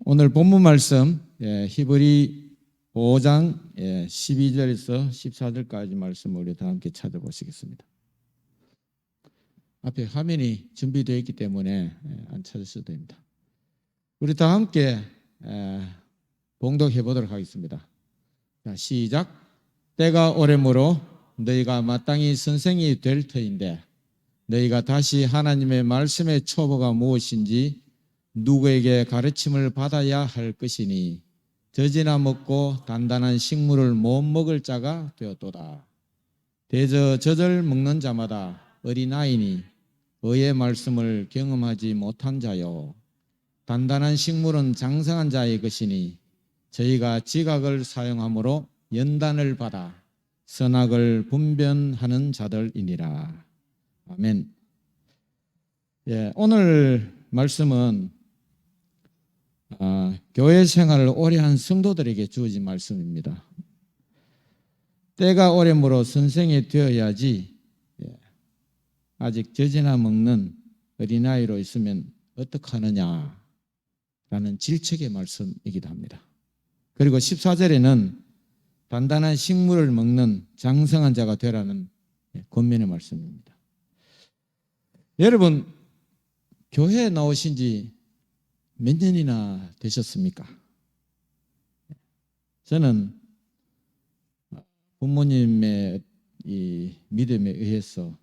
오늘 본문 말씀 히브리 5장 12절에서 14절까지 말씀을 우리 다 함께 찾아보시겠습니다. 앞에 화면이 준비되어 있기 때문에 안 찾으셔도 됩니다. 우리 다 함께 봉독해 보도록 하겠습니다. 자, 시작. 때가 오래므로 너희가 마땅히 선생이 될 터인데 너희가 다시 하나님의 말씀의 초보가 무엇인지 누구에게 가르침을 받아야 할 것이니 젖이나 먹고 단단한 식물을 못 먹을 자가 되었도다. 대저 젖을 먹는 자마다 어린아이니 의의 말씀을 경험하지 못한 자요. 단단한 식물은 장성한 자의 것이니 저희가 지각을 사용함으로 연단을 받아 선악을 분별하는 자들이니라. 아멘. 오늘 말씀은 교회 생활을 오래 한 성도들에게 주어진 말씀입니다. 때가 오래므로 선생이 되어야지 아직 젖이나 먹는 어린아이로 있으면 어떡하느냐라는 질책의 말씀이기도 합니다. 그리고 14절에는 단단한 식물을 먹는 장성한 자가 되라는 권면의 말씀입니다. 여러분, 교회에 나오신 지 몇 년이나 되셨습니까? 저는 부모님의 이 믿음에 의해서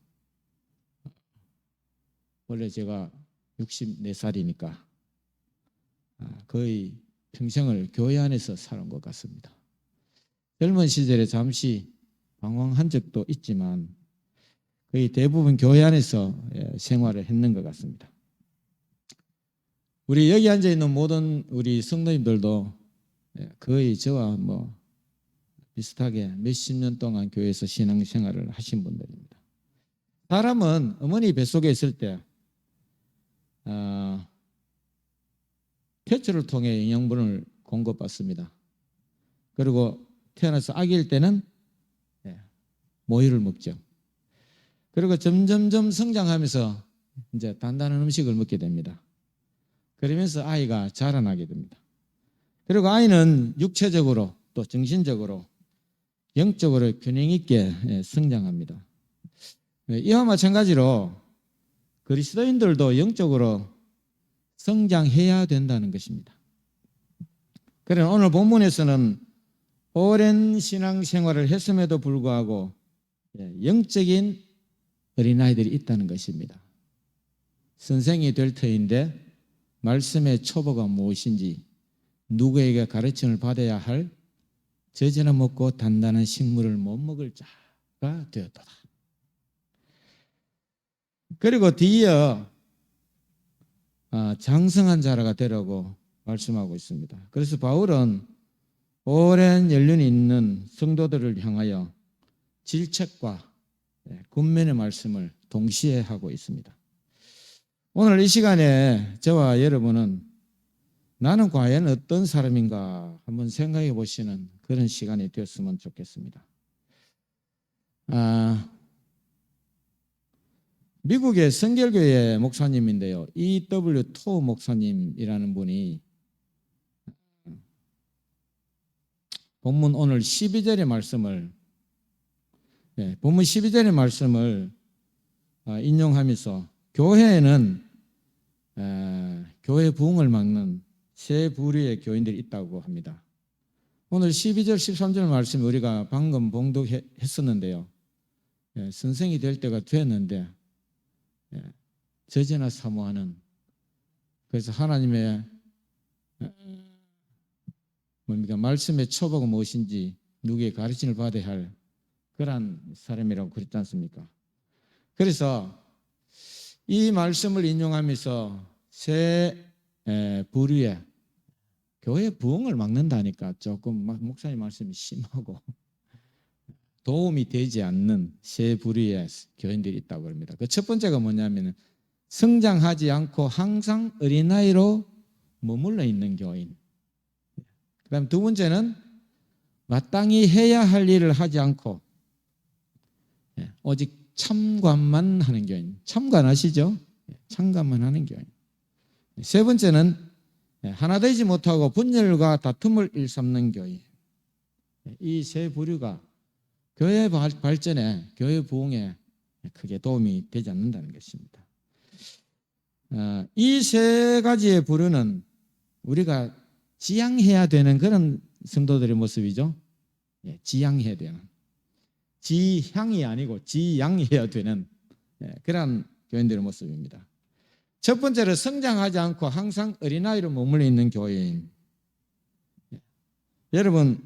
원래 제가 64살이니까 거의 평생을 교회 안에서 살은 것 같습니다. 젊은 시절에 잠시 방황한 적도 있지만 거의 대부분 교회 안에서 생활을 했는 것 같습니다. 우리 여기 앉아 있는 모든 우리 성도님들도 거의 저와 비슷하게 몇십 년 동안 교회에서 신앙생활을 하신 분들입니다. 사람은 어머니 뱃속에 있을 때 태초를 통해 영양분을 공급받습니다. 그리고 태어나서 아기일 때는 모유를 먹죠. 그리고 점점점 성장하면서 이제 단단한 음식을 먹게 됩니다. 그러면서 아이가 자라나게 됩니다. 그리고 아이는 육체적으로 또 정신적으로 영적으로 균형 있게 성장합니다. 이와 마찬가지로 그리스도인들도 영적으로 성장해야 된다는 것입니다. 그래서 오늘 본문에서는 오랜 신앙생활을 했음에도 불구하고 영적인 어린아이들이 있다는 것입니다. 선생이 될 터인데 말씀의 초보가 무엇인지 누구에게 가르침을 받아야 할 젖이나 먹고 단단한 식물을 못 먹을 자가 되었도다. 그리고 뒤이어 장성한 자라가 되라고 말씀하고 있습니다. 그래서 바울은 오랜 연륜이 있는 성도들을 향하여 질책과 권면의 말씀을 동시에 하고 있습니다. 오늘 이 시간에 저와 여러분은 나는 과연 어떤 사람인가 한번 생각해 보시는 그런 시간이 되었으면 좋겠습니다. 미국의 성결교회 목사님인데요. E.W. 토 목사님이라는 분이 본문 오늘 12절의 말씀을 본문 12절의 말씀을 인용하면서 교회에는 교회 부흥을 막는 세 부류의 교인들이 있다고 합니다. 오늘 12절 13절 말씀 우리가 방금 봉독했었는데요. 선생이 될 때가 됐는데 저지나 사모하는, 그래서 하나님의 말씀의 초보가 무엇인지 누구의 가르침을 받아야 할 그러한 사람이라고 그랬지 않습니까? 그래서 이 말씀을 인용하면서 세 부류의 교회 부흥을 막는다니까 조금 목사님 말씀이 심하고 도움이 되지 않는 세 부류의 교인들이 있다고 합니다. 그 첫 번째가 뭐냐면 성장하지 않고 항상 어린아이로 머물러 있는 교인. 그 다음 두 번째는 마땅히 해야 할 일을 하지 않고 오직 참관만 하는 교인. 참관하시죠? 참관만 하는 교인. 세 번째는 하나 되지 못하고 분열과 다툼을 일삼는 교회. 이 세 부류가 교회 발전에, 교회 부흥에 크게 도움이 되지 않는다는 것입니다. 이 세 가지의 부류는 우리가 지향해야 되는 그런 성도들의 모습이죠. 지향해야 되는. 지향이 아니고 지양해야 되는 그런 교인들의 모습입니다. 첫 번째로 성장하지 않고 항상 어린아이로 머물러 있는 교인. 여러분,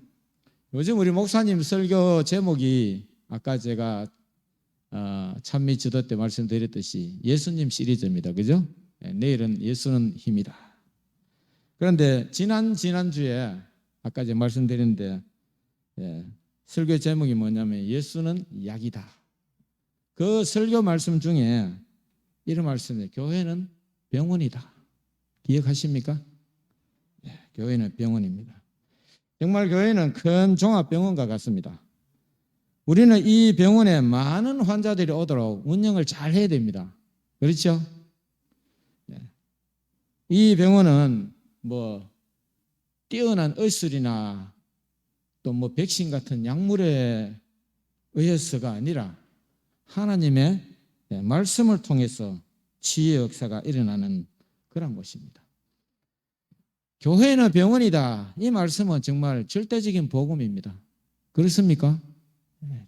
요즘 우리 목사님 설교 제목이 아까 제가 찬미 지도 때 말씀드렸듯이 예수님 시리즈입니다. 그죠? 내일은 예수는 힘이다. 그런데 지난주에 아까 제가 말씀드렸는데 설교 제목이 뭐냐면 예수는 약이다. 그 설교 말씀 중에 이런 말씀이에요. 교회는 병원이다. 기억하십니까? 교회는 병원입니다. 정말 교회는 큰 종합병원과 같습니다. 우리는 이 병원에 많은 환자들이 오도록 운영을 잘 해야 됩니다. 그렇죠? 이 병원은 뛰어난 의술이나 또 백신 같은 약물에 의해서가 아니라 하나님의 말씀을 통해서 치유의 역사가 일어나는 그런 것입니다. 교회는 병원이다. 이 말씀은 정말 절대적인 복음입니다. 그렇습니까?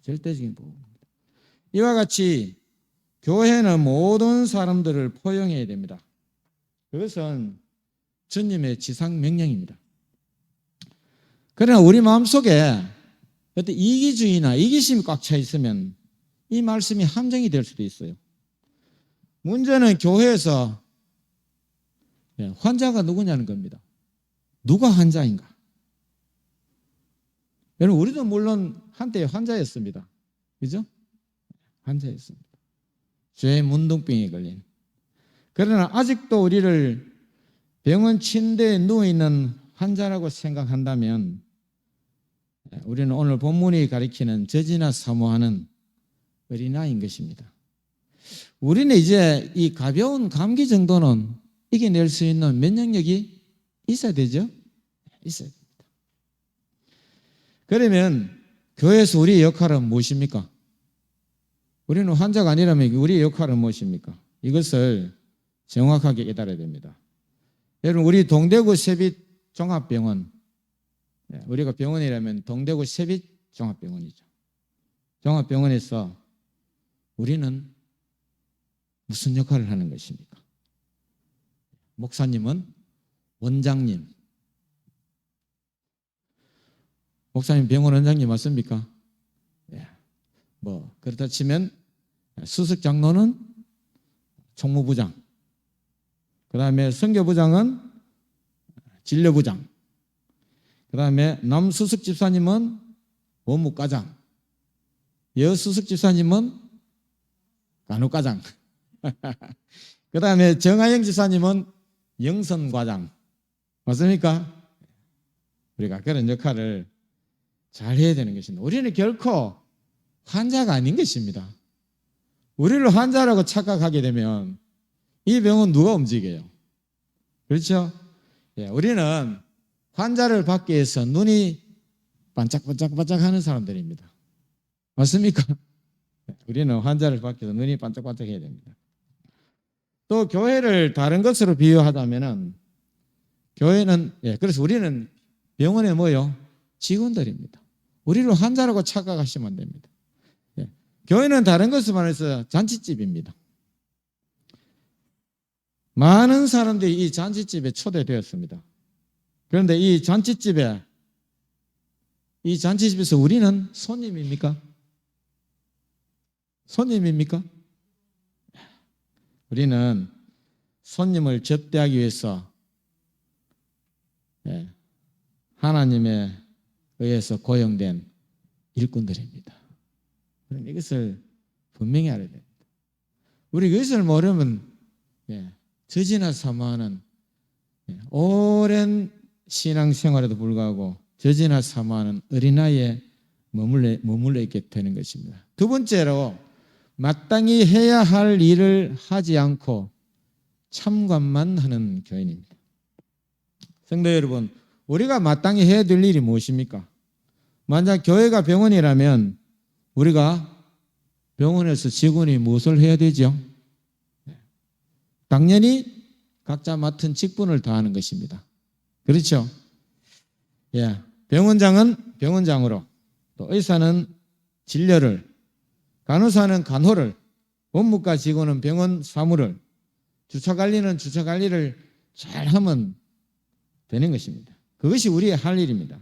절대적인 복음입니다. 이와 같이 교회는 모든 사람들을 포용해야 됩니다. 그것은 주님의 지상 명령입니다. 그러나 우리 마음속에 어떤 이기주의나 이기심이 꽉 차 있으면 이 말씀이 함정이 될 수도 있어요. 문제는 교회에서 환자가 누구냐는 겁니다. 누가 환자인가? 여러분, 우리도 물론 한때 환자였습니다. 그죠? 환자였습니다. 죄의 문둥병에 걸린. 그러나 아직도 우리를 병원 침대에 누워있는 환자라고 생각한다면 우리는 오늘 본문이 가리키는 저지나 사모하는 어린아이인 것입니다. 우리는 이제 이 가벼운 감기 정도는 이겨낼 수 있는 면역력이 있어야 되죠? 있어야 됩니다. 그러면 교회에서 우리의 역할은 무엇입니까? 우리는 환자가 아니라면 우리의 역할은 무엇입니까? 이것을 정확하게 깨달아야 됩니다. 여러분, 우리 동대구 세빛 종합병원, 우리가 병원이라면 동대구 세빛 종합병원이죠. 종합병원에서 우리는 무슨 역할을 하는 것입니까? 목사님은 원장님. 목사님 병원 원장님 맞습니까? 그렇다 치면 수석 장로는 총무부장, 그 다음에 선교부장은 진료부장, 그 다음에 남수석 집사님은 원무과장, 여수석 집사님은 간호과장, 그 다음에 정하영 집사님은 영선과장. 맞습니까? 우리가 그런 역할을 잘 해야 되는 것입니다. 우리는 결코 환자가 아닌 것입니다. 우리를 환자라고 착각하게 되면 이 병은 누가 움직여요? 그렇죠? 우리는 환자를 받기 위해서 눈이 반짝반짝 하는 사람들입니다. 맞습니까? 우리는 환자를 받기 위해서 눈이 반짝반짝 해야 됩니다. 또 교회를 다른 것으로 비유하자면 교회는 그래서 우리는 병원에 뭐요? 직원들입니다. 우리를 환자라고 착각하시면 안 됩니다. 교회는 다른 것을 말해서 잔치집입니다. 많은 사람들이 이 잔치집에 초대되었습니다. 그런데 이 잔치집에서 우리는 손님입니까? 손님입니까? 우리는 손님을 접대하기 위해서 하나님에 의해서 고용된 일꾼들입니다. 그럼 이것을 분명히 알아야 됩니다. 우리 이것을 모르면 저지나 사모하는 오랜 신앙생활에도 불구하고 저지나 사모하는 어린아이에 머물러 있게 되는 것입니다. 두 번째로 마땅히 해야 할 일을 하지 않고 참관만 하는 교인입니다. 성도 여러분, 우리가 마땅히 해야 될 일이 무엇입니까? 만약 교회가 병원이라면 우리가 병원에서 직원이 무엇을 해야 되죠? 당연히 각자 맡은 직분을 다하는 것입니다. 그렇죠? 예. 병원장은 병원장으로, 또 의사는 진료를, 간호사는 간호를, 법무과 직원은 병원 사무를, 주차관리는 주차관리를 잘 하면 되는 것입니다. 그것이 우리의 할 일입니다.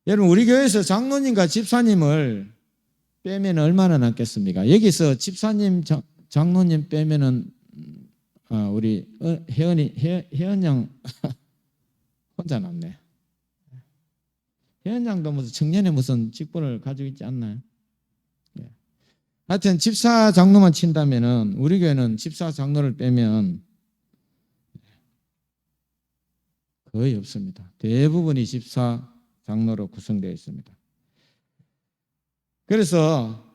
여러분, 우리 교회에서 장로님과 집사님을 빼면 얼마나 남겠습니까? 여기서 집사님, 장로님 빼면은 우리 혜연 양 혼자 남네. 혜연 양도 무슨 청년의 무슨 직분을 가지고 있지 않나요? 예. 하여튼 집사 장로만 친다면은 우리 교회는 집사 장로를 빼면 거의 없습니다. 대부분이 집사 장로로 구성되어 있습니다. 그래서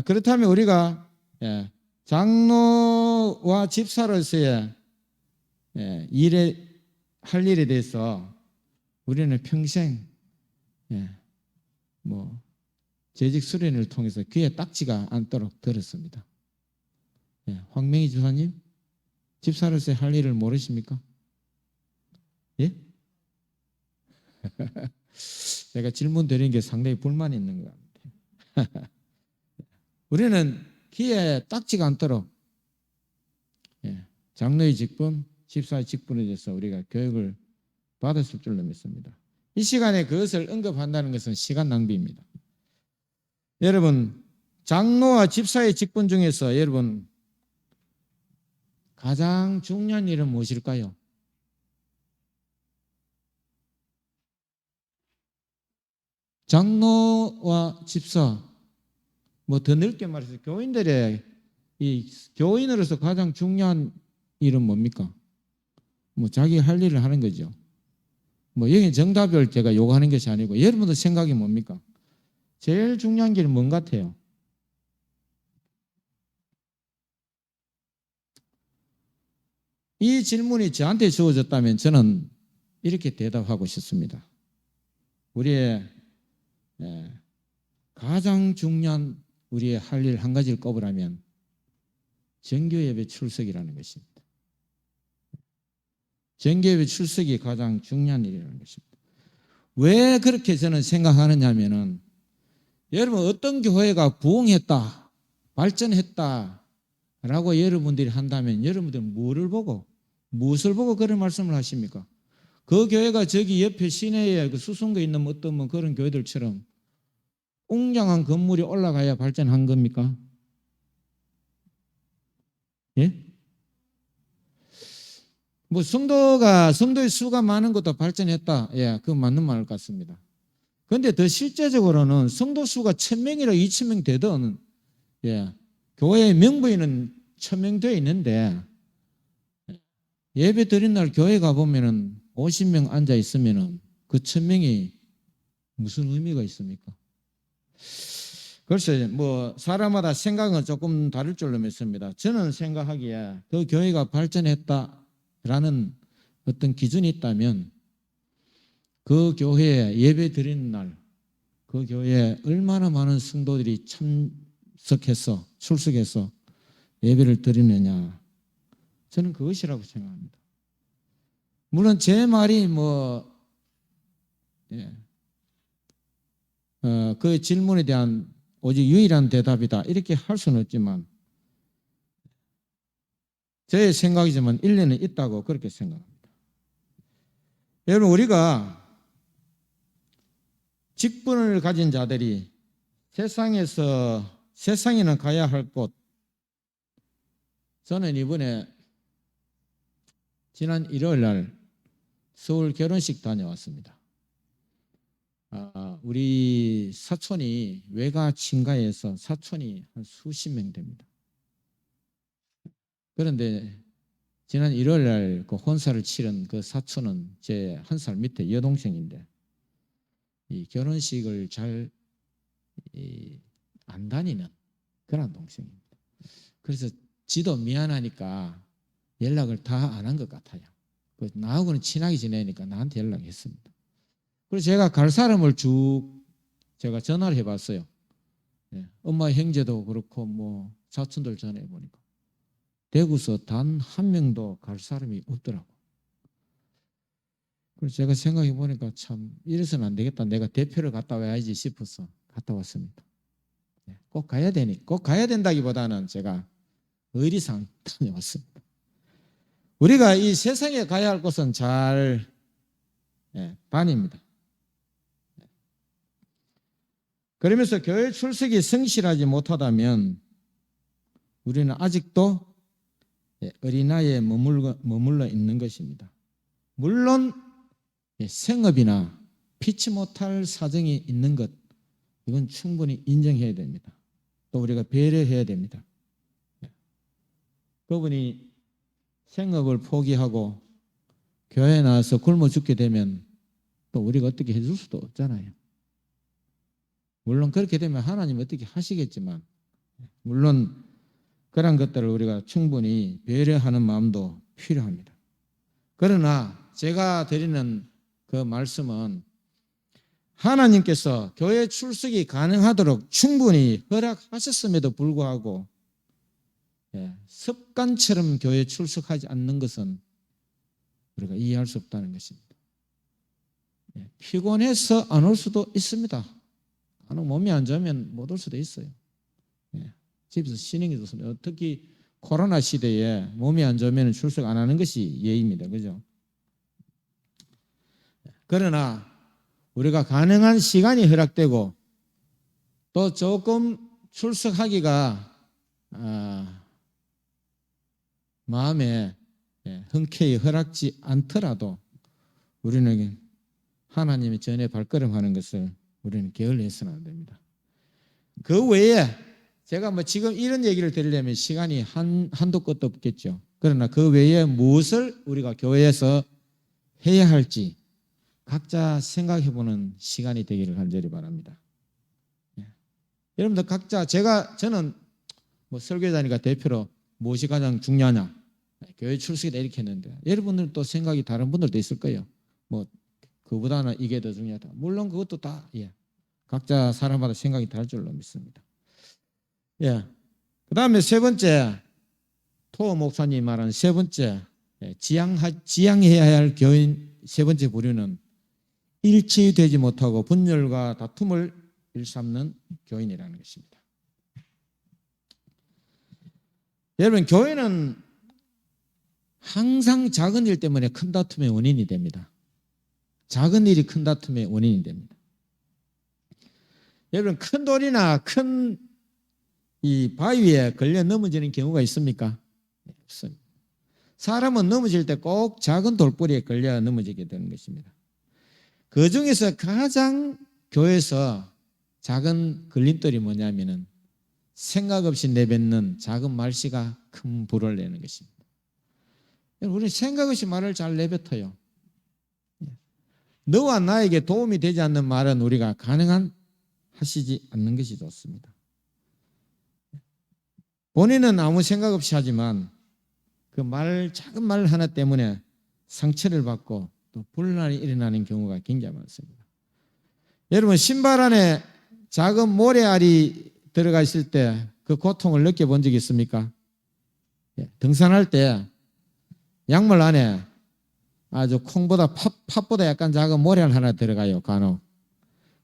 그렇다면 우리가 장로와 집사로서의 할 일에 대해서 우리는 평생 재직 수련을 통해서 귀에 딱지가 않도록 들었습니다. 황명희 주사님, 집사로서의 할 일을 모르십니까? 예? 제가 질문 드리는 게 상당히 불만이 있는 것 같아요. 우리는 귀에 딱지가 않도록 장로의 직분, 집사의 직분에 대해서 우리가 교육을 받았을 줄로 믿습니다. 이 시간에 그것을 언급한다는 것은 시간 낭비입니다. 여러분, 장로와 집사의 직분 중에서 여러분 가장 중요한 일은 무엇일까요? 장로와 집사, 더 넓게 말해서 이 교인으로서 가장 중요한 일은 뭡니까? 자기 할 일을 하는 거죠. 여기 정답을 제가 요구하는 것이 아니고 여러분들 생각이 뭡니까? 제일 중요한 게 뭔 같아요? 이 질문이 저한테 주어졌다면 저는 이렇게 대답하고 싶습니다. 우리의 가장 중요한 우리의 할 일 한 가지를 꼽으라면 정교예배 출석이라는 것입니다. 정교예배 출석이 가장 중요한 일이라는 것입니다. 왜 그렇게 저는 생각하느냐 하면은 여러분, 어떤 교회가 부흥했다, 발전했다 라고 여러분들이 한다면 여러분들은 무엇을 보고 그런 말씀을 하십니까? 그 교회가 저기 옆에 시내에 그 수성구에 있는 어떤 그런 교회들처럼 웅장한 건물이 올라가야 발전한 겁니까? 예? 성도의 수가 많은 것도 발전했다. 예, 그건 맞는 말 같습니다. 그런데 더 실제적으로는 성도 수가 1000명이나 2000명 되든, 교회의 명부에는 1000명 되어 있는데, 예배 드린 날 교회 가보면은 50명 앉아 있으면은 그 1000명이 무슨 의미가 있습니까? 글쎄, 사람마다 생각은 조금 다를 줄로 믿습니다. 저는 생각하기에 그 교회가 발전했다라는 어떤 기준이 있다면 그 교회에 예배 드리는 날, 그 교회에 얼마나 많은 성도들이 출석해서 예배를 드리느냐. 저는 그것이라고 생각합니다. 물론 제 말이 그 질문에 대한 오직 유일한 대답이다 이렇게 할 수는 없지만 제 생각이지만 일리는 있다고 그렇게 생각합니다. 여러분, 우리가 직분을 가진 자들이 세상에는 가야 할 곳, 저는 이번에 지난 일요일 날 서울 결혼식 다녀왔습니다. 우리 사촌이 외가 친가에서 사촌이 한 수십 명 됩니다. 그런데 지난 일요일 날 그 혼사를 치른 그 사촌은 제 한 살 밑에 여동생인데 이 결혼식을 잘 안 다니는 그런 동생입니다. 그래서 지도 미안하니까 연락을 다 안 한 것 같아요. 나하고는 친하게 지내니까 나한테 연락했습니다. 그래서 제가 갈 사람을 쭉 제가 전화를 해봤어요. 예, 엄마 형제도 그렇고 뭐 사촌들 전화해 보니까 대구서 단 한 명도 갈 사람이 없더라고. 그래서 제가 생각해 보니까 참 이래서는 안 되겠다. 내가 대표를 갔다 와야지 싶어서 갔다 왔습니다. 예, 꼭 가야 된다기보다는 제가 의리상 다녀왔습니다. 우리가 이 세상에 가야 할 곳은 잘 반입니다. 그러면서 교회 출석이 성실하지 못하다면 우리는 아직도 어린아이에 머물러 있는 것입니다. 물론 생업이나 피치 못할 사정이 있는 것, 이건 충분히 인정해야 됩니다. 또 우리가 배려해야 됩니다. 그분이 생업을 포기하고 교회에 나와서 굶어 죽게 되면 또 우리가 어떻게 해줄 수도 없잖아요. 물론 그렇게 되면 하나님 어떻게 하시겠지만 물론 그런 것들을 우리가 충분히 배려하는 마음도 필요합니다. 그러나 제가 드리는 그 말씀은 하나님께서 교회 출석이 가능하도록 충분히 허락하셨음에도 불구하고 습관처럼 교회 출석하지 않는 것은 우리가 이해할 수 없다는 것입니다. 피곤해서 안 올 수도 있습니다. 몸이 안 좋으면 못 올 수도 있어요. 집에서 쉬는 게 좋습니다. 특히 코로나 시대에 몸이 안 좋으면 출석 안 하는 것이 예의입니다. 그죠? 그러나 우리가 가능한 시간이 허락되고 또 조금 출석하기가 마음에 흔쾌히 허락지 않더라도 우리는 하나님의 전에 발걸음하는 것을 우리는 게을리해서는 안 됩니다. 그 외에 제가 뭐 지금 이런 얘기를 드리려면 시간이 한도 끝도 없겠죠. 그러나 그 외에 무엇을 우리가 교회에서 해야 할지 각자 생각해보는 시간이 되기를 간절히 바랍니다. 여러분들 각자 저는 뭐 설교자니까 대표로 무엇이 가장 중요하냐 교회 출석이다 이렇게 했는데 여러분들 또 생각이 다른 분들도 있을 거예요. 뭐 그보다는 이게 더 중요하다. 물론 그것도 다 각자 사람마다 생각이 다를 줄로 믿습니다. 그 다음에 세 번째 토 목사님 말하는 세 번째 지향해야 할 교인 세 번째 부류는 일치되지 못하고 분열과 다툼을 일삼는 교인이라는 것입니다. 여러분 교회는 항상 작은 일 때문에 큰 다툼의 원인이 됩니다. 작은 일이 큰 다툼의 원인이 됩니다. 여러분 큰 돌이나 큰 이 바위에 걸려 넘어지는 경우가 있습니까? 없습니다. 사람은 넘어질 때 꼭 작은 돌뿌리에 걸려 넘어지게 되는 것입니다. 그 중에서 가장 교회에서 작은 걸림돌이 뭐냐면은 생각 없이 내뱉는 작은 말씨가 큰 불을 내는 것입니다. 우리는 생각 없이 말을 잘 내뱉어요. 너와 나에게 도움이 되지 않는 말은 우리가 가능한 하시지 않는 것이 좋습니다. 본인은 아무 생각 없이 하지만 그 작은 말 하나 때문에 상처를 받고 또 분란이 일어나는 경우가 굉장히 많습니다. 여러분 신발 안에 작은 모래알이 들어가 있을 때 그 고통을 느껴본 적이 있습니까? 등산할 때 양말 안에 아주 콩보다 팥보다 약간 작은 모래알 하나 들어가요. 간혹.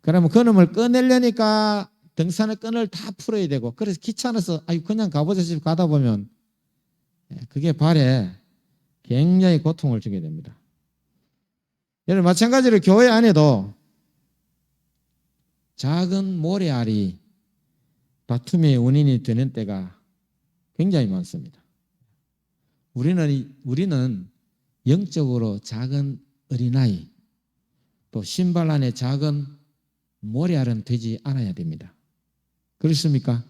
그러면 그놈을 꺼내려니까 등산의 끈을 다 풀어야 되고 그래서 귀찮아서 그냥 가보자 싶어 가다 보면 그게 발에 굉장히 고통을 주게 됩니다. 여러분 마찬가지로 교회 안에도 작은 모래알이 다툼의 원인이 되는 때가 굉장히 많습니다. 우리는 영적으로 작은 어린아이 또 신발 안에 작은 모래알은 되지 않아야 됩니다. 그렇습니까?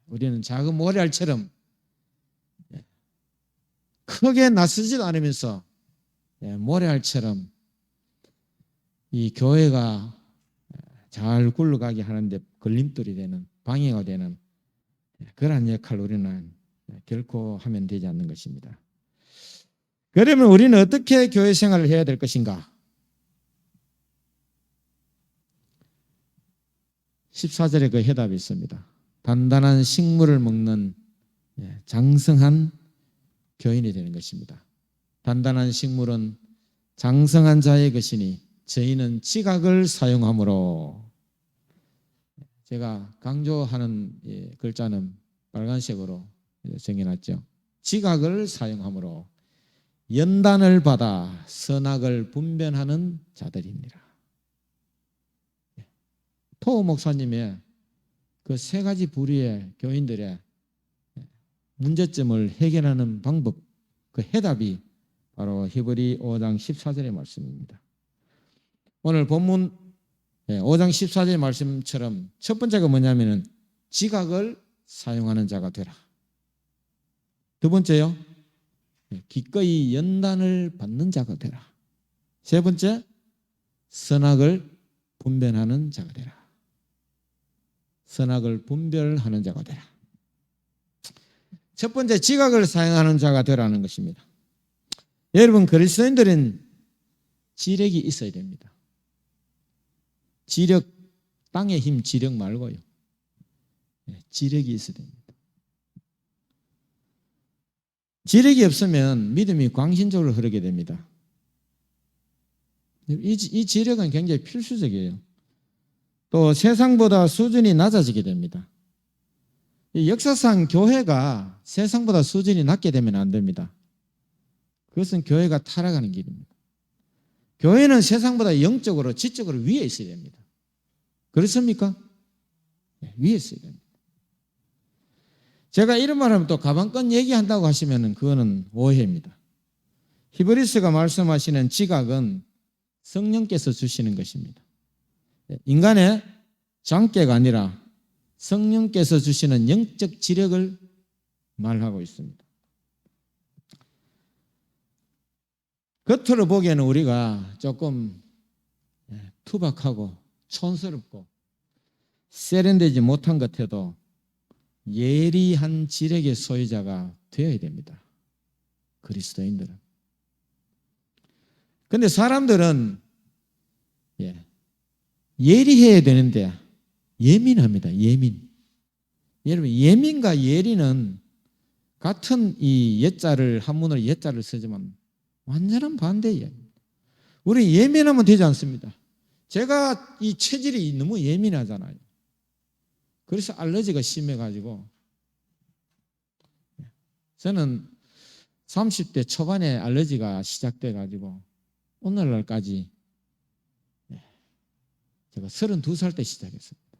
우리는 작은 모래알처럼 크게 나서지도 않으면서 모래알처럼 이 교회가 잘 굴러가게 하는데 걸림돌이 되는 방해가 되는 그러한 역할을 우리는 결코 하면 되지 않는 것입니다. 그러면 우리는 어떻게 교회 생활을 해야 될 것인가? 14절에 그 해답이 있습니다. 단단한 식물을 먹는 장성한 교인이 되는 것입니다. 단단한 식물은 장성한 자의 것이니 저희는 지각을 사용함으로, 제가 강조하는 글자는 빨간색으로 정해놨죠. 지각을 사용함으로 연단을 받아 선악을 분별하는 자들입니다. 토 목사님의 그 세 가지 부류의 교인들의 문제점을 해결하는 방법, 그 해답이 바로 히브리 5장 14절의 말씀입니다. 오늘 본문 5장 14절의 말씀처럼 첫 번째가 뭐냐면은 지각을 사용하는 자가 되라. 두 번째요, 기꺼이 연단을 받는 자가 되라. 세 번째, 선악을 분별하는 자가 되라. 선악을 분별하는 자가 되라. 첫 번째, 지각을 사용하는 자가 되라는 것입니다. 여러분, 그리스도인들은 지력이 있어야 됩니다. 지력, 땅의 힘 지력 말고요. 지력이 있어야 됩니다. 지력이 없으면 믿음이 광신적으로 흐르게 됩니다. 이 지력은 굉장히 필수적이에요. 또 세상보다 수준이 낮아지게 됩니다. 역사상 교회가 세상보다 수준이 낮게 되면 안 됩니다. 그것은 교회가 타락하는 길입니다. 교회는 세상보다 영적으로, 지적으로 위에 있어야 됩니다. 그렇습니까? 위에 있어야 됩니다. 제가 이런 말하면 또 가방끈 얘기한다고 하시면 그거는 오해입니다. 히브리서가 말씀하시는 지각은 성령께서 주시는 것입니다. 인간의 장깨가 아니라 성령께서 주시는 영적 지력을 말하고 있습니다. 겉으로 보기에는 우리가 조금 투박하고 촌스럽고 세련되지 못한 것 같아도 예리한 지력의 소유자가 되어야 됩니다. 그리스도인들은. 그런데 사람들은 예리해야 되는데 예민합니다. 여러분, 예민과 예리는 같은 이 옛자를, 한문으로 옛자를 쓰지만 완전한 반대예요. 우리 예민하면 되지 않습니다. 제가 이 체질이 너무 예민하잖아요. 그래서 알러지가 심해가지고 저는 30대 초반에 알러지가 시작돼가지고 오늘날까지 제가 32살 때 시작했습니다.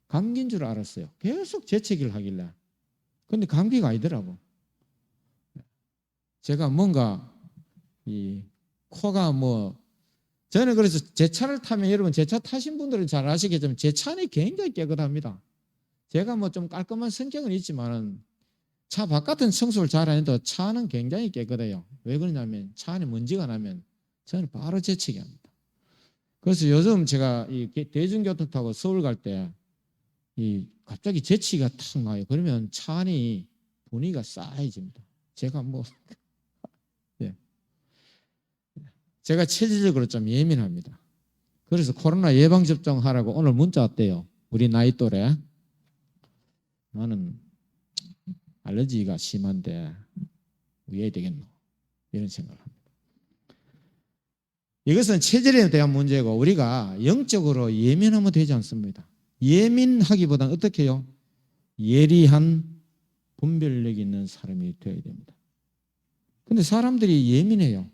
감기인 줄 알았어요. 계속 재채기를 하길래. 근데 감기가 아니더라고. 제가 뭔가 이 코가 저는 그래서 제 차를 타면, 여러분 제 차 타신 분들은 잘 아시겠지만 제 차는 굉장히 깨끗합니다. 제가 좀 깔끔한 성격은 있지만은 차 바깥은 청소를 잘 안 해도 차는 굉장히 깨끗해요. 왜 그러냐면 차 안에 먼지가 나면 저는 바로 재채기 합니다. 그래서 요즘 제가 이 대중교통 타고 서울 갈 때 갑자기 재치가 탁 나요. 그러면 차 안이 분위기가 싸해집니다. 제가 제가 체질적으로 좀 예민합니다. 그래서 코로나 예방접종 하라고 오늘 문자 왔대요. 우리 나이 또래. 나는 알러지가 심한데 왜 해야 되겠노? 이런 생각을 합니다. 이것은 체질에 대한 문제고 우리가 영적으로 예민하면 되지 않습니다. 예민하기보다는 어떻게 해요? 예리한 분별력 있는 사람이 되어야 됩니다. 근데 사람들이 예민해요.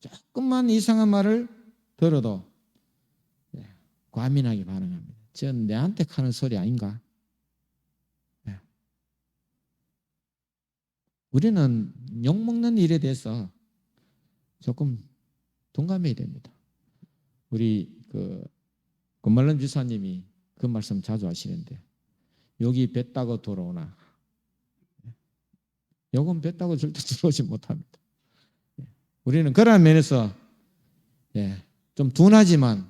조금만 이상한 말을 들어도 과민하게 반응합니다. 전 내한테 하는 소리 아닌가? 우리는 욕먹는 일에 대해서 조금 동감해야 됩니다. 우리 권말름 주사님이 그 말씀 자주 하시는데, 여기 배 따고 돌아오나? 요건 배 따고 절대 들어오지 못합니다. 우리는 그런 면에서 좀 둔하지만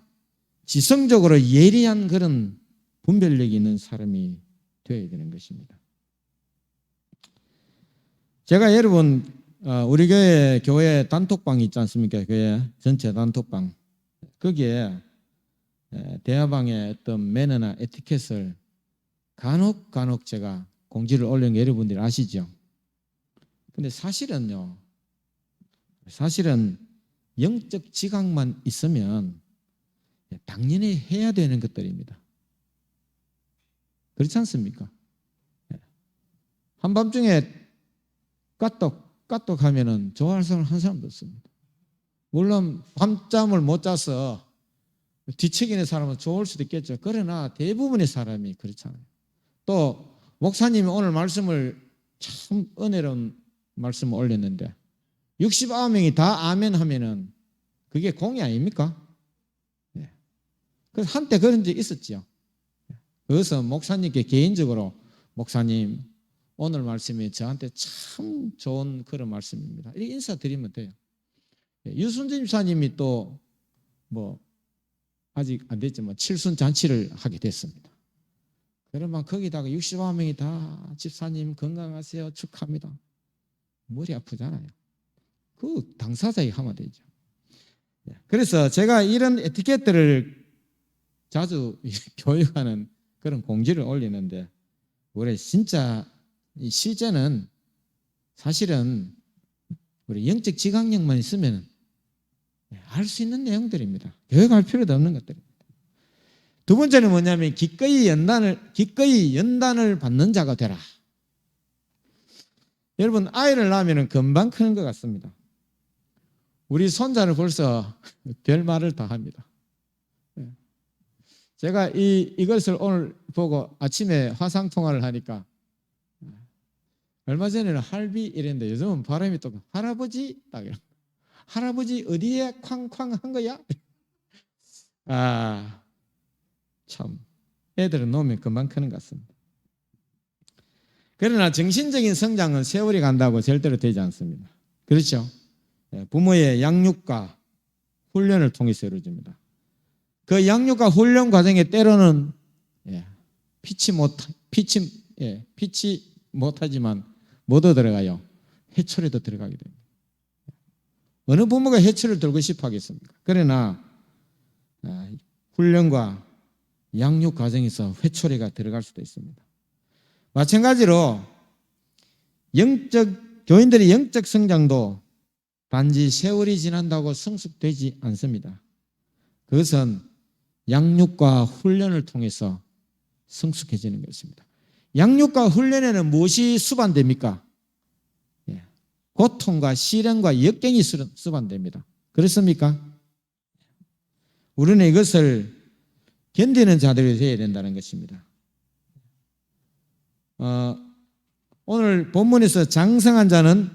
지성적으로 예리한 그런 분별력이 있는 사람이 되어야 되는 것입니다. 제가 여러분 우리 교회 단톡방 있지 않습니까? 교회 전체 단톡방. 거기에 대화방의 어떤 매너나 에티켓을 간혹 제가 공지를 올린 거 여러분들이 아시죠? 근데 사실은 영적 지각만 있으면 당연히 해야 되는 것들입니다. 그렇지 않습니까? 한밤중에 까똑 하면은 좋아할 사람 한 사람도 없습니다. 물론 밤잠을 못 자서 뒤척이는 사람은 좋을 수도 있겠죠. 그러나 대부분의 사람이 그렇잖아요. 또 목사님이 오늘 말씀을 참 은혜로운 말씀을 올렸는데 69명이 다 아멘 하면은 그게 공이 아닙니까? 네. 그래서 한때 그런 적이 있었죠. 그래서 목사님께 개인적으로 목사님 오늘 말씀이 저한테 참 좋은 그런 말씀입니다. 이렇게 인사드리면 돼요. 유순진 집사님이 또 뭐 아직 안 됐지만 칠순 잔치를 하게 됐습니다. 그러면 거기다가 69명이 다 집사님 건강하세요 축하합니다. 머리 아프잖아요. 그 당사자에게 하면 되죠. 그래서 제가 이런 에티켓들을 자주 교육하는 그런 공지를 올리는데 우리 진짜 실제는 사실은 우리 영적 지각력만 있으면 알 수 있는 내용들입니다. 교육할 필요도 없는 것들입니다. 두 번째는 뭐냐면 기꺼이 연단을 받는 자가 되라. 여러분 아이를 낳으면 금방 크는 것 같습니다. 우리 손자는 벌써 별 말을 다 합니다. 제가 이것을 오늘 보고 아침에 화상 통화를 하니까 얼마 전에는 할비 이랬는데 요즘은 발음이 또 할아버지 딱 이런. 할아버지 어디에 쾅쾅 한 거야? 참 애들은 놓으면 금방 크는 것 같습니다. 그러나 정신적인 성장은 세월이 간다고 절대로 되지 않습니다. 그렇죠? 부모의 양육과 훈련을 통해서 이루어집니다. 그 양육과 훈련 과정에 때로는 피치 못하지만 뭐도 들어가요? 해초리도 들어가게 됩니다. 어느 부모가 해초를 들고 싶어 하겠습니까? 그러나 훈련과 양육 과정에서 회초리가 들어갈 수도 있습니다. 마찬가지로 교인들의 영적 성장도 단지 세월이 지난다고 성숙되지 않습니다. 그것은 양육과 훈련을 통해서 성숙해지는 것입니다. 양육과 훈련에는 무엇이 수반됩니까? 고통과 시련과 역경이 수반됩니다. 그렇습니까? 우리는 이것을 견디는 자들이 되어야 된다는 것입니다. 오늘 본문에서 장성한 자는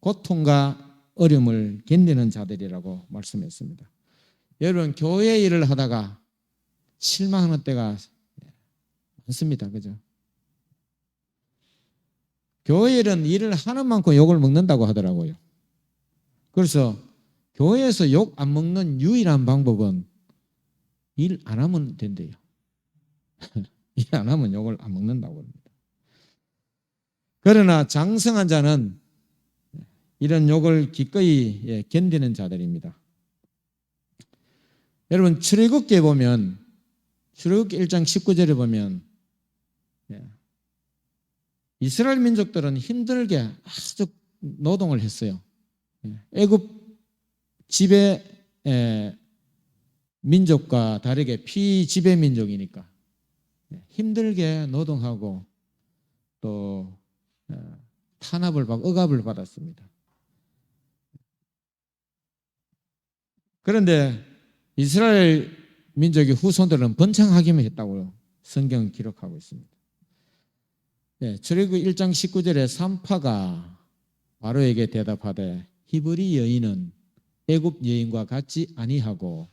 고통과 어려움을 견디는 자들이라고 말씀했습니다. 여러분 교회 일을 하다가 실망하는 때가 많습니다. 그죠? 교회 일을 하는 만큼 욕을 먹는다고 하더라고요. 그래서 교회에서 욕 안 먹는 유일한 방법은 일 안 하면 된대요. 일 안 하면 욕을 안 먹는다고 합니다. 그러나 장성한 자는 이런 욕을 기꺼이 견디는 자들입니다. 여러분 출애굽기에 보면 출애굽기 1장 19절에 보면 이스라엘 민족들은 힘들게 아주 노동을 했어요. 애굽 지배 민족과 다르게 피지배 민족이니까 힘들게 노동하고 또 탄압을 받고 억압을 받았습니다. 그런데 이스라엘 민족의 후손들은 번창하기만 했다고 성경은 기록하고 있습니다. 출애굽 1장 19절에 산파가 바로에게 대답하되 히브리 여인은 애굽 여인과 같지 아니하고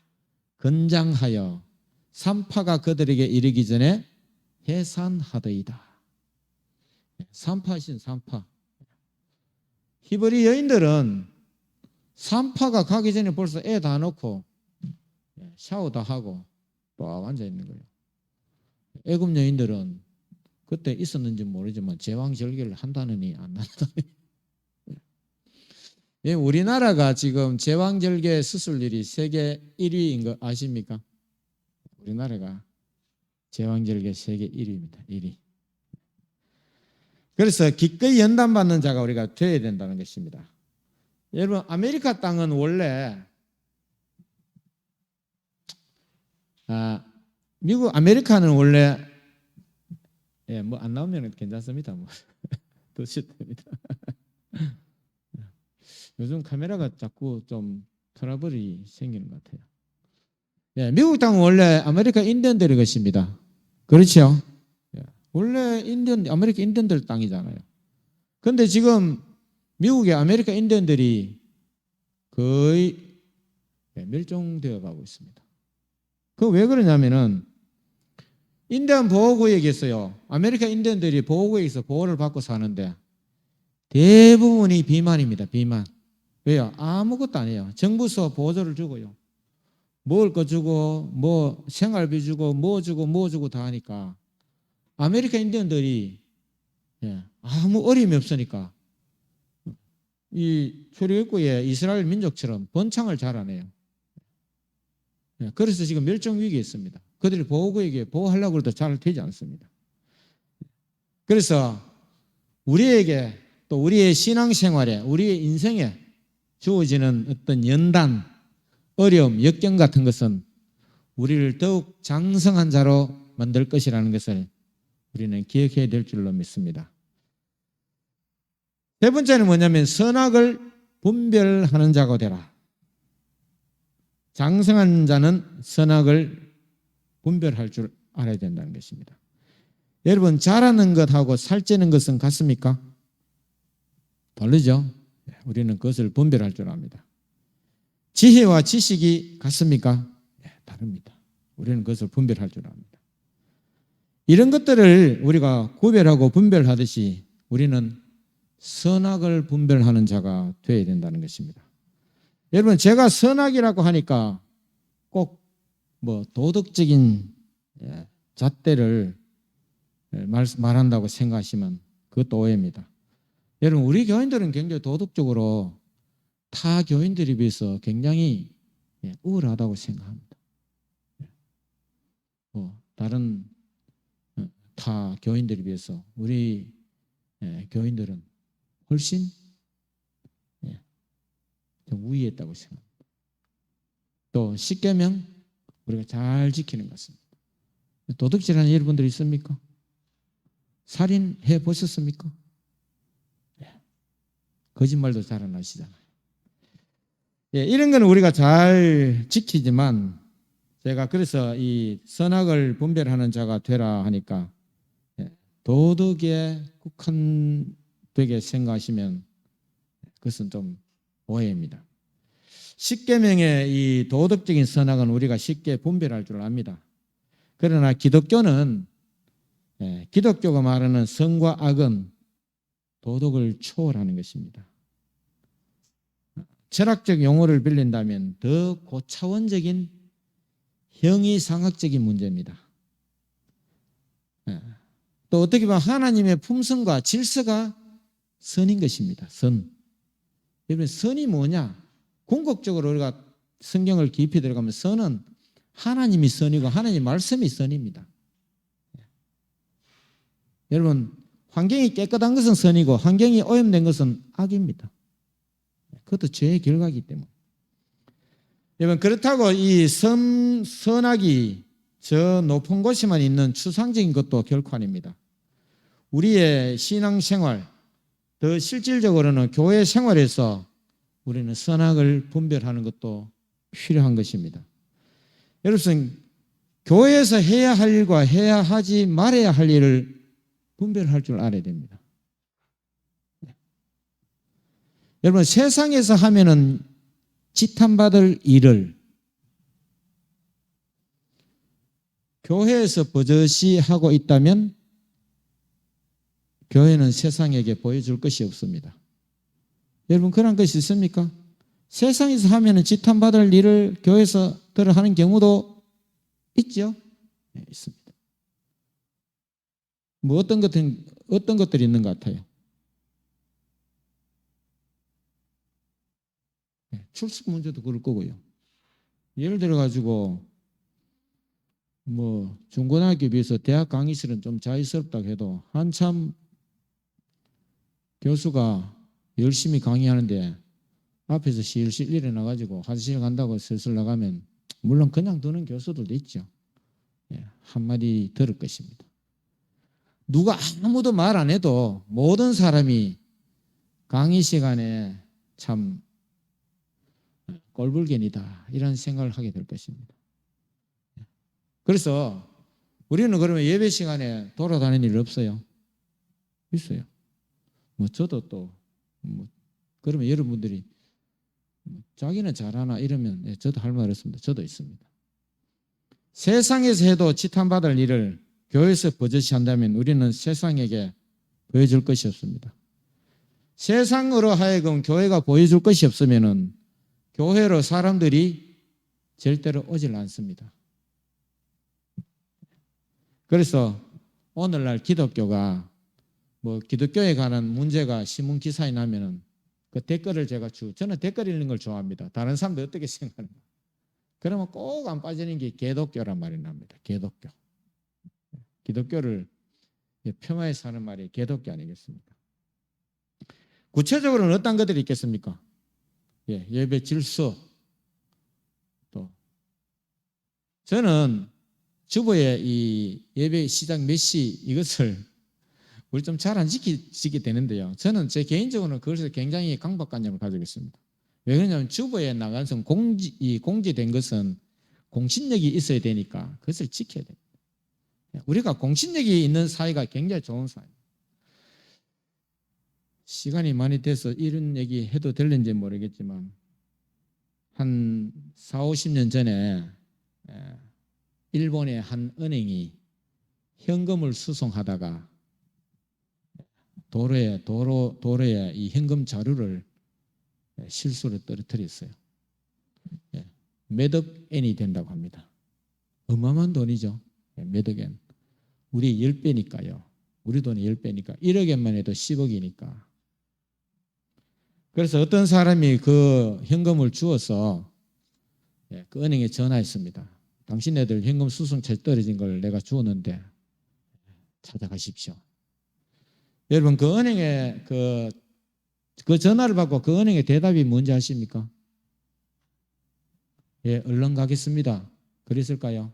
건장하여 산파가 그들에게 이르기 전에 해산하더이다. 산파이신 산파. 히브리 여인들은 산파가 가기 전에 벌써 애 다 넣고 샤워 다 하고 또 앉아 있는 거예요. 애굽 여인들은 그때 있었는지 모르지만 제왕절개를 한다느니 안 한다느니 예, 우리나라가 지금 제왕절개 수술률이 세계 1위인 거 아십니까? 우리나라가 제왕절개 세계 1위입니다. 1위. 그래서 기꺼이 연단받는 자가 우리가 되어야 된다는 것입니다. 여러분, 아메리카 땅은 원래 미국 아메리카는 원래 뭐 안 나오면 괜찮습니다. 뭐 드셔도 됩니다. 요즘 카메라가 자꾸 좀 트러블이 생기는 것 같아요. 예, 미국 땅은 원래 아메리카 인디언들의 것입니다. 그렇죠? 예, 원래 아메리카 인디언들 땅이잖아요. 그런데 지금 미국의 아메리카 인디언들이 거의 멸종되어 가고 있습니다. 그 왜 그러냐면은 인디언 보호구역에서요, 아메리카 인디언들이 보호구역에서 보호를 받고 사는데 대부분이 비만입니다. 비만. 왜요? 아무것도 아니에요. 정부에서 보조를 주고요. 먹을 거 주고, 뭐 생활비 주고, 뭐 주고 다 하니까 아메리카 인디언들이 아무 어려움이 없으니까 이 출애굽기에 이스라엘 민족처럼 번창을 잘 안 해요. 그래서 지금 멸종 위기에 있습니다. 그들이 보호구역에 보호하려고 해도 잘 되지 않습니다. 그래서 우리에게 또 우리의 신앙생활에 우리의 인생에 주어지는 어떤 연단, 어려움, 역경 같은 것은 우리를 더욱 장성한 자로 만들 것이라는 것을 우리는 기억해야 될 줄로 믿습니다. 세 번째는 뭐냐면 선악을 분별하는 자가 되라. 장성한 자는 선악을 분별할 줄 알아야 된다는 것입니다. 여러분, 잘하는 것하고 살찌는 것은 같습니까? 다르죠? 우리는 그것을 분별할 줄 압니다. 지혜와 지식이 같습니까? 다릅니다. 우리는 그것을 분별할 줄 압니다. 이런 것들을 우리가 구별하고 분별하듯이 우리는 선악을 분별하는 자가 되어야 된다는 것입니다. 여러분, 제가 선악이라고 하니까 꼭 뭐 도덕적인 잣대를 말한다고 생각하시면 그것도 오해입니다. 여러분, 우리 교인들은 굉장히 도덕적으로 타 교인들에 비해서 굉장히 우월하다고 생각합니다. 다른 타 교인들에 비해서 우리 교인들은 훨씬 좀 우위했다고 생각합니다. 또 십계명 우리가 잘 지키는 것 같습니다. 도둑질하는 여러분들 있습니까? 살인해 보셨습니까? 거짓말도 잘 안 하시잖아요. 이런 거는 우리가 잘 지키지만 제가 그래서 이 선악을 분별하는 자가 되라 하니까 도덕에 국한되게 생각하시면 그것은 좀 오해입니다. 십계명의 이 도덕적인 선악은 우리가 쉽게 분별할 줄 압니다. 그러나 기독교는 기독교가 말하는 선과 악은 도덕을 초월하는 것입니다. 철학적 용어를 빌린다면 더 고차원적인 형이상학적인 문제입니다. 또 어떻게 보면 하나님의 품성과 질서가 선인 것입니다. 선. 여러분, 선이 뭐냐? 궁극적으로 우리가 성경을 깊이 들어가면 선은 하나님이 선이고 하나님 말씀이 선입니다. 여러분, 환경이 깨끗한 것은 선이고 환경이 오염된 것은 악입니다. 그것도 죄의 결과이기 때문에. 여러분, 그렇다고 이 선악이 저 높은 곳에만 있는 추상적인 것도 결코 아닙니다. 우리의 신앙생활, 더 실질적으로는 교회 생활에서 우리는 선악을 분별하는 것도 필요한 것입니다. 여러분, 교회에서 해야 할 일과 해야 하지 말아야 할 일을 분별할 줄 알아야 됩니다. 여러분, 세상에서 하면은 지탄받을 일을 교회에서 버젓이 하고 있다면 교회는 세상에게 보여줄 것이 없습니다. 여러분, 그런 것이 있습니까? 세상에서 하면은 지탄받을 일을 교회에서 하는 경우도 있죠? 네, 있습니다. 뭐 어떤 것들이 있는 것 같아요? 출석 문제도 그럴 거고요. 예를 들어 가지고 뭐 중고등학교에 비해서 대학 강의실은 좀 자유스럽다고 해도 한참 교수가 열심히 강의하는데 앞에서 실실 일어나 가지고 화장실 간다고 슬슬 나가면 물론 그냥 두는 교수들도 있죠. 예, 한마디 들을 것입니다. 누가 아무도 말 안 해도 모든 사람이 강의 시간에 참 꼴불견이다 이런 생각을 하게 될 것입니다. 그래서 우리는 그러면 예배 시간에 돌아다니는 일 없어요? 있어요. 뭐 저도 또 뭐 그러면 여러분들이 자기는 잘하나 이러면 예, 저도 할 말 없습니다. 저도 있습니다. 세상에서 해도 지탄받을 일을 교회에서 버젓이 한다면 우리는 세상에게 보여줄 것이 없습니다. 세상으로 하여금 교회가 보여줄 것이 없으면 교회로 사람들이 절대로 오질 않습니다. 그래서 오늘날 기독교가 뭐 기독교에 관한 문제가 신문 기사에 나면은 그 댓글을 제가 저는 댓글 읽는 걸 좋아합니다. 다른 사람들 어떻게 생각하는가? 그러면 꼭 안 빠지는 게 개독교란 말이 납니다. 개독교. 기독교를 폄하해 사는 말이 개독교 아니겠습니까? 구체적으로는 어떤 것들이 있겠습니까? 예, 예배 질서. 또 저는 주보에 이 예배 시작 몇 시 이것을 우리 좀 잘 안 지키게 되는데요. 저는 제 개인적으로는 그것에 굉장히 강박관념을 가지고 있습니다. 왜 그러냐면 주보에 나가서 공지된 것은 공신력이 있어야 되니까 그것을 지켜야 됩니다. 우리가 공신력이 있는 사회가 굉장히 좋은 사회입니다. 시간이 많이 돼서 이런 얘기 해도 될는지 모르겠지만 한 4, 50년 전에 일본의 한 은행이 현금을 수송하다가 도로에 이 현금 자루를 실수로 떨어뜨렸어요. 몇억 엔이 된다고 합니다. 어마어마한 돈이죠. 몇억 엔. 우리 10배니까요. 우리 돈이 10배니까 1억 엔만 해도 10억이니까. 그래서 어떤 사람이 그 현금을 주어서 그 은행에 전화했습니다. 당신네들 현금 수송차 떨어진 걸 내가 주었는데 찾아가십시오. 여러분 그 은행에 그 전화를 받고 그 은행의 대답이 뭔지 아십니까? 예, 얼른 가겠습니다. 그랬을까요?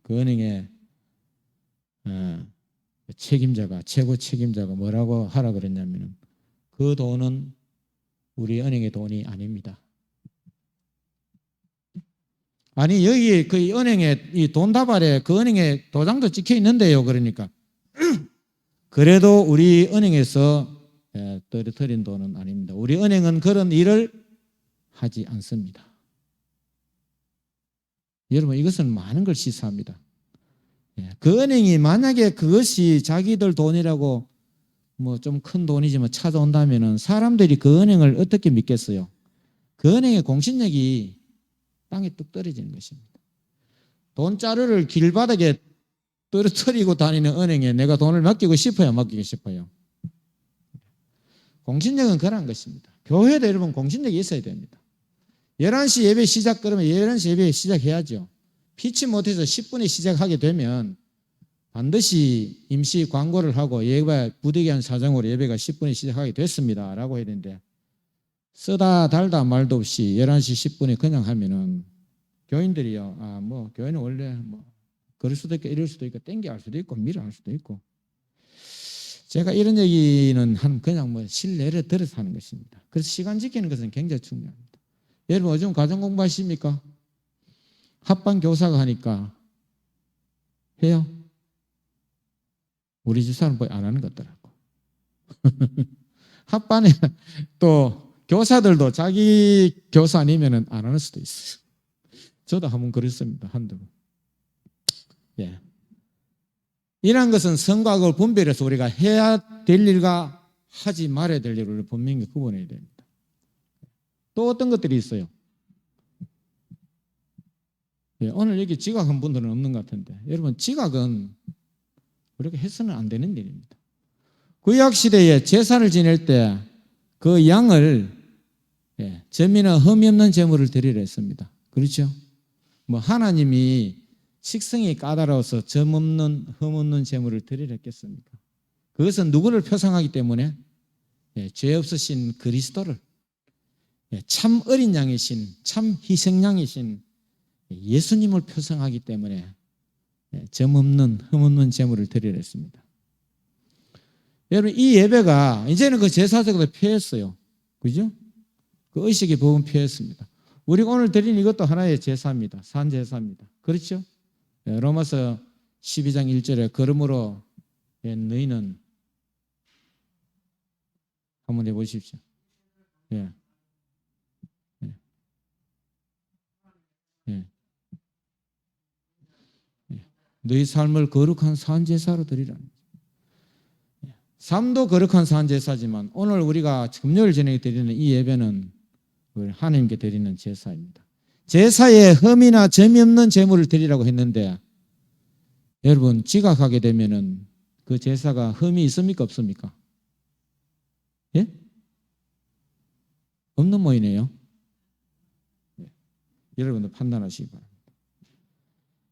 그 은행의 책임자가 최고 책임자가 뭐라고 하라 그랬냐면은 그 돈은 우리 은행의 돈이 아닙니다. 아니 여기 그 은행에 이 돈 다발에 그 은행에 도장도 찍혀 있는데요. 그러니까 그래도 우리 은행에서 떨어뜨린 돈은 아닙니다. 우리 은행은 그런 일을 하지 않습니다. 여러분 이것은 많은 걸 시사합니다. 그 은행이 만약에 그것이 자기들 돈이라고 뭐 좀 큰 돈이지만 찾아온다면은 사람들이 그 은행을 어떻게 믿겠어요? 그 은행의 공신력이 땅에 뚝 떨어지는 것입니다. 돈자루를 길바닥에 떨어뜨리고 다니는 은행에 내가 돈을 맡기고 싶어요? 맡기고 싶어요? 공신력은 그런 것입니다. 교회도 여러분 공신력이 있어야 됩니다. 11시 예배 시작 그러면 11시 예배 시작해야죠. 피치 못해서 10분에 시작하게 되면 반드시 임시 광고를 하고 예배 부득이한 사정으로 예배가 10분에 시작하게 됐습니다 라고 해야 되는데 쓰다 달다 말도 없이 11시 10분에 그냥 하면은 교인들이요. 뭐 교회는 원래 뭐 그럴 수도 있고 이럴 수도 있고 땡겨 할 수도 있고 미라 할 수도 있고 제가 이런 얘기는 그냥 뭐 실례를 들어서 하는 것입니다. 그래서 시간 지키는 것은 굉장히 중요합니다. 여러분 요즘 가정 공부하십니까? 합반 교사가 하니까 해요? 우리 집 사람 안 하는 것 같더라고. 합반에 또 교사들도 자기 교사 아니면 안 하는 수도 있어요. 저도 한번 그랬습니다. 한두 번. 예. 이런 것은 선과 악을 분별해서 우리가 해야 될 일과 하지 말아야 될 일을 분명히 구분해야 됩니다. 또 어떤 것들이 있어요? 예, 오늘 여기 지각한 분들은 없는 것 같은데 여러분 지각은 우리가 해서는 안 되는 일입니다. 구약시대에 제사를 지낼 때 그 양을 점이나 흠이 없는 제물을 드리라 했습니다. 그렇죠? 뭐 하나님이 식성이 까다로워서 점 없는 흠 없는 제물을 드리라 했겠습니까? 그것은 누구를 표상하기 때문에 죄 없으신 그리스도를, 참 어린 양이신, 참 희생양이신 예수님을 표상하기 때문에 점 없는 흠 없는 제물을 드리라 했습니다. 여러분, 이 예배가 이제는 그 제사적으로 피했어요. 그죠? 그 의식의 부분 피했습니다. 우리가 오늘 드리는 이것도 하나의 제사입니다. 산제사입니다. 그렇죠? 로마서 12장 1절에 그러므로 너희는 한번 해보십시오. 예. 예. 예. 예. 너희 삶을 거룩한 산제사로 드리라. 삶도 거룩한 산제사지만 오늘 우리가 금요일 저녁에 드리는 이 예배는 하나님께 드리는 제사입니다. 제사에 흠이나 점이 없는 제물을 드리라고 했는데 여러분 지각하게 되면은 그 제사가 흠이 있습니까 없습니까? 예? 없는 모이네요. 여러분도 판단하시기 바랍니다.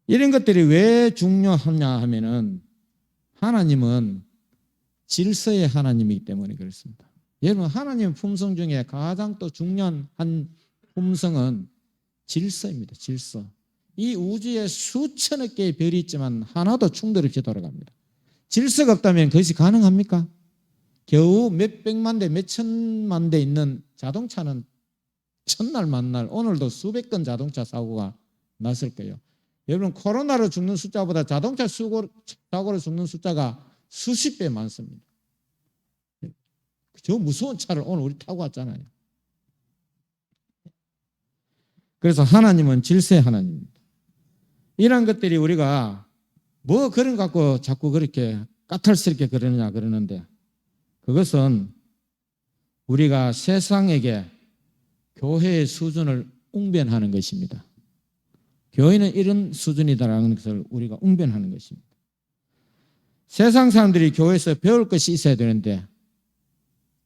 이런 것들이 왜 중요하냐 하면은 하나님은 질서의 하나님이기 때문에 그렇습니다. 여러분 하나님 품성 중에 가장 또 중요한 한 품성은 질서입니다. 질서. 이 우주에 수천억 개의 별이 있지만 하나도 충돌 없이 돌아갑니다. 질서가 없다면 그것이 가능합니까? 겨우 몇 백만 대, 몇 천만 대 있는 자동차는 첫날 만날 오늘도 수백 건 자동차 사고가 났을 거예요. 여러분 코로나로 죽는 숫자보다 자동차 사고로 죽는 숫자가 수십 배 많습니다. 저 무서운 차를 오늘 우리 타고 왔잖아요. 그래서 하나님은 질서의 하나님입니다. 이런 것들이 우리가 뭐 그런 것 갖고 자꾸 그렇게 까탈스럽게 그러느냐 그러는데 그것은 우리가 세상에게 교회의 수준을 웅변하는 것입니다. 교회는 이런 수준이다라는 것을 우리가 웅변하는 것입니다. 세상 사람들이 교회에서 배울 것이 있어야 되는데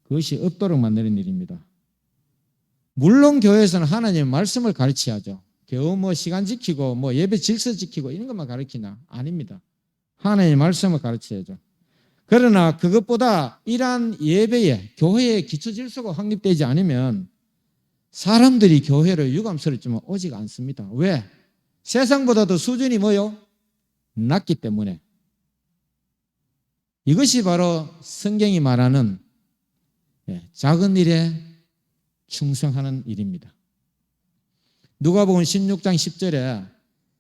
그것이 없도록 만드는 일입니다. 물론 교회에서는 하나님의 말씀을 가르쳐야죠. 겨우 뭐 시간 지키고 뭐 예배 질서 지키고 이런 것만 가르치나? 아닙니다. 하나님의 말씀을 가르쳐야죠. 그러나 그것보다 이러한 예배에 교회의 기초 질서가 확립되지 않으면 사람들이 교회를 유감스럽지만 오지가 않습니다. 왜? 세상보다도 수준이 뭐요? 낮기 때문에. 이것이 바로 성경이 말하는 작은 일에 충성하는 일입니다. 누가복음 16장 10절에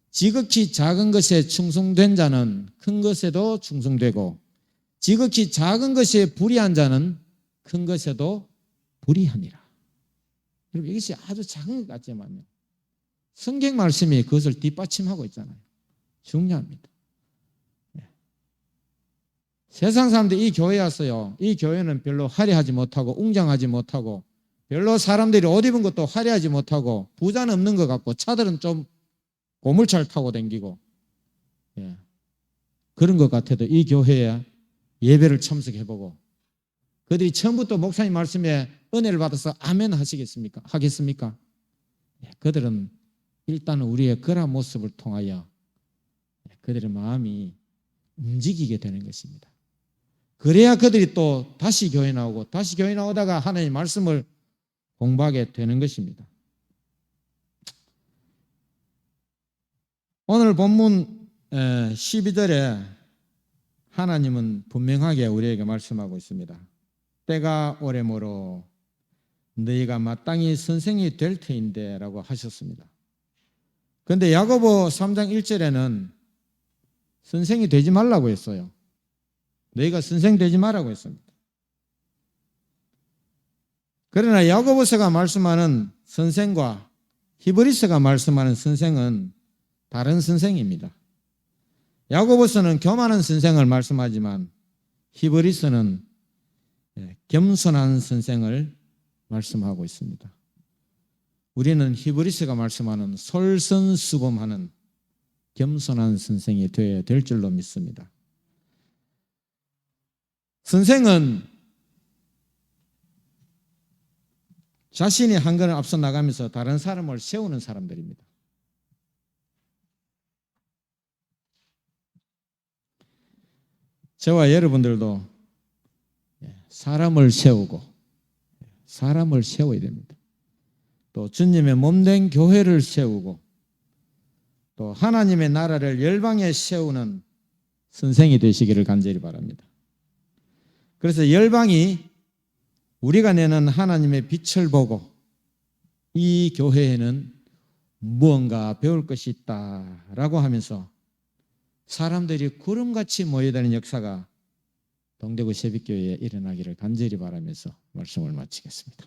지극히 작은 것에 충성된 자는 큰 것에도 충성되고 지극히 작은 것에 불의한 자는 큰 것에도 불의하니라. 여러분 이것이 아주 작은 것 같지만요. 성경 말씀이 그것을 뒷받침하고 있잖아요. 중요합니다. 세상 사람들이 이 교회에 왔어요. 이 교회는 별로 화려하지 못하고 웅장하지 못하고 별로 사람들이 옷 입은 것도 화려하지 못하고 부자는 없는 것 같고 차들은 좀 고물차를 타고 다니고 그런 것 같아도 이 교회에 예배를 참석해보고 그들이 처음부터 목사님 말씀에 은혜를 받아서 아멘 하시겠습니까? 하겠습니까? 그들은 일단 우리의 그런 모습을 통하여 그들의 마음이 움직이게 되는 것입니다. 그래야 그들이 또 다시 교회 나오고 다시 교회 나오다가 하나님의 말씀을 공부하게 되는 것입니다. 오늘 본문 12절에 하나님은 분명하게 우리에게 말씀하고 있습니다. 때가 오래모로 너희가 마땅히 선생이 될 터인데 라고 하셨습니다. 그런데 야고보 3장 1절에는 선생이 되지 말라고 했어요. 너희가 선생 되지 말라고 했습니다. 그러나 야고보서가 말씀하는 선생과 히브리서가 말씀하는 선생은 다른 선생입니다. 야고보서는 교만한 선생을 말씀하지만 히브리서는 겸손한 선생을 말씀하고 있습니다. 우리는 히브리서가 말씀하는 솔선수범하는 겸손한 선생이 되어야 될 줄로 믿습니다. 선생은 자신이 한 걸음 앞서 나가면서 다른 사람을 세우는 사람들입니다. 저와 여러분들도 사람을 세우고 사람을 세워야 됩니다. 또 주님의 몸된 교회를 세우고 또 하나님의 나라를 열방에 세우는 선생이 되시기를 간절히 바랍니다. 그래서 열방이 우리가 내는 하나님의 빛을 보고 이 교회에는 무언가 배울 것이 있다라고 하면서 사람들이 구름같이 모여드는 역사가 동대구 새벽교회에 일어나기를 간절히 바라면서 말씀을 마치겠습니다.